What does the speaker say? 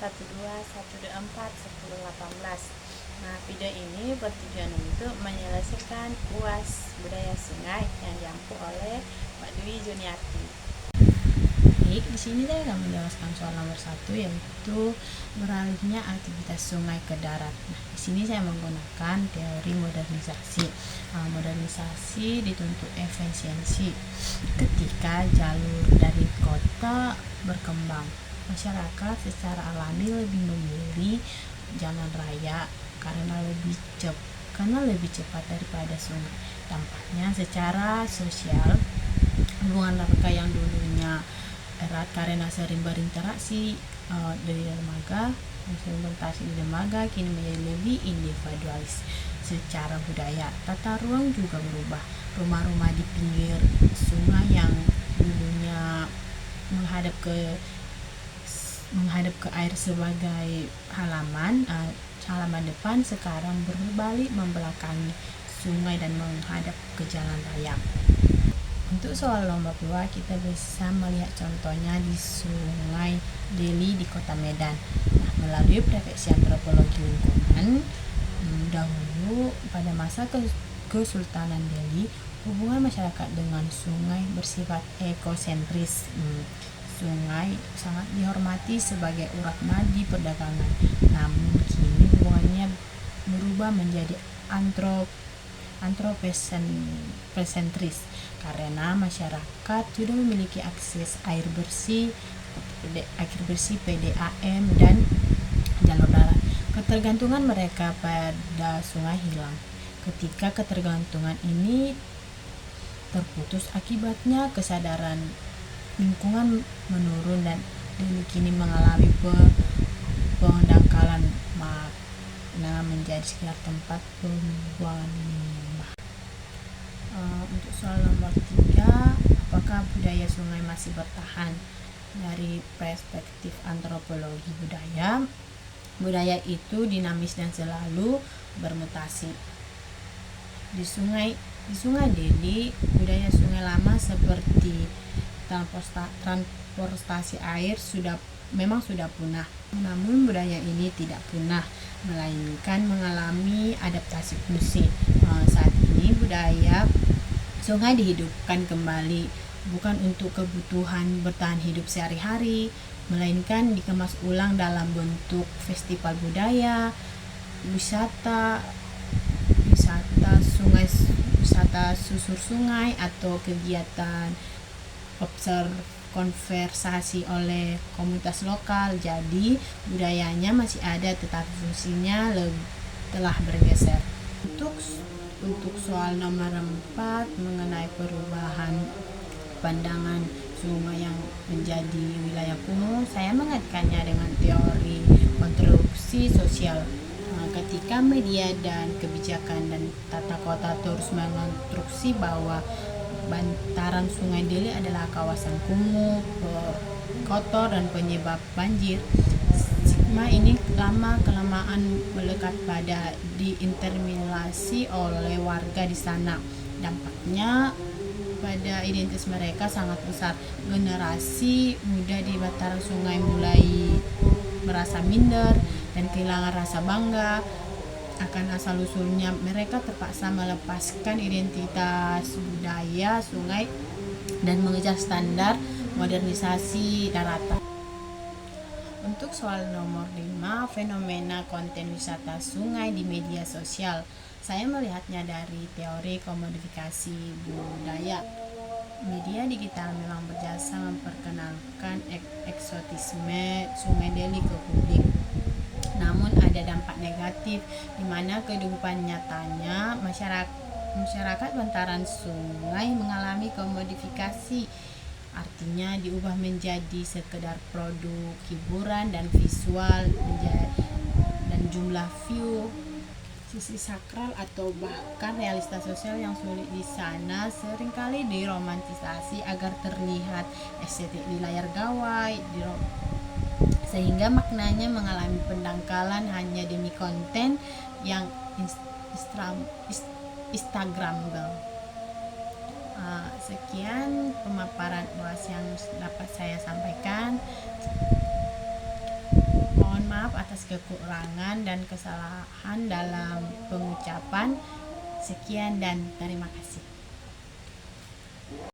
12 10 18. Nah, video ini bertujuan untuk menyelesaikan UAS budaya sungai yang diampu oleh Mbak Dwi Juniarti. Baik, di sini saya akan menjelaskan soal nomor 1, yaitu beralihnya aktivitas sungai ke darat. Nah, di sini saya menggunakan teori modernisasi. Modernisasi dituntut efisiensi ketika jalur dari kota berkembang. Masyarakat secara alami lebih memilih jalan raya karena lebih cepat daripada sungai. Dampaknya secara sosial, hubungan warga yang dulunya erat karena sering berinteraksi dari dermaga, kini menjadi lebih individualis. Secara budaya, tata ruang juga berubah. Rumah-rumah di pinggir sungai yang dulunya menghadap ke air sebagai halaman depan, sekarang berbalik membelakangi sungai dan menghadap ke jalan raya. Untuk soal nomor 2, kita bisa melihat contohnya di Sungai Deli di Kota Medan. Nah, melalui Prefeksi Antropologi Lingkungan, dahulu pada masa Kesultanan Delhi, hubungan masyarakat dengan sungai bersifat ekosentris. Sungai sangat dihormati sebagai urat nadi perdagangan. Namun kini hubungannya berubah menjadi antropocentris karena masyarakat sudah memiliki akses air bersih PDAM dan jalur darat. Ketergantungan mereka pada sungai hilang. Ketika ketergantungan ini terputus, akibatnya kesadaran lingkungan menurun dan kini mengalami pendangkalan, makna menjadi sekedar tempat pembuangan limbah. Untuk soal nomor 3, apakah budaya sungai masih bertahan? Dari perspektif antropologi budaya itu dinamis dan selalu bermutasi. Di Sungai Deli, budaya sungai lama seperti transportasi air memang sudah punah. Namun budaya ini tidak punah, melainkan mengalami adaptasi fungsi. Saat ini budaya sungai dihidupkan kembali, bukan untuk kebutuhan bertahan hidup sehari-hari, melainkan dikemas ulang dalam bentuk festival budaya, wisata susur sungai, atau kegiatan konversasi oleh komunitas lokal. Jadi budayanya masih ada, tetapi fungsinya telah bergeser. Untuk soal nomor 4 mengenai perubahan pandangan sungai yang menjadi wilayah kumuh, saya mengaitkannya dengan teori konstruksi sosial. Ketika media dan kebijakan dan tata kota terus mengonstruksi bahwa bantaran Sungai Deli adalah kawasan kumuh, kotor, dan penyebab banjir, stigma ini lama-kelamaan melekat pada diintermilasi oleh warga di sana. Dampaknya pada identitas mereka sangat besar. Generasi muda di bantaran sungai mulai merasa minder dan kehilangan rasa bangga akan asal-usulnya. Mereka terpaksa melepaskan identitas budaya sungai dan mengejar standar modernisasi daratan. Untuk soal nomor 5, fenomena konten wisata sungai di media sosial, saya melihatnya dari teori komodifikasi budaya. Media digital memang berjasa memperkenalkan eksotisme Sungai Deli ke publik. Namun ada dampak negatif, di mana kehidupan nyatanya masyarakat bantaran sungai mengalami komodifikasi. Artinya diubah menjadi sekedar produk hiburan dan visual, dan jumlah view, sisi sakral atau bahkan realitas sosial yang sulit di sana seringkali diromantisasi agar terlihat estetik di layar gawai, sehingga maknanya mengalami pendangkalan hanya demi konten yang instagramable. Sekian pemaparan UAS yang dapat saya sampaikan. Mohon kekurangan dan kesalahan dalam pengucapan. Sekian dan terima kasih.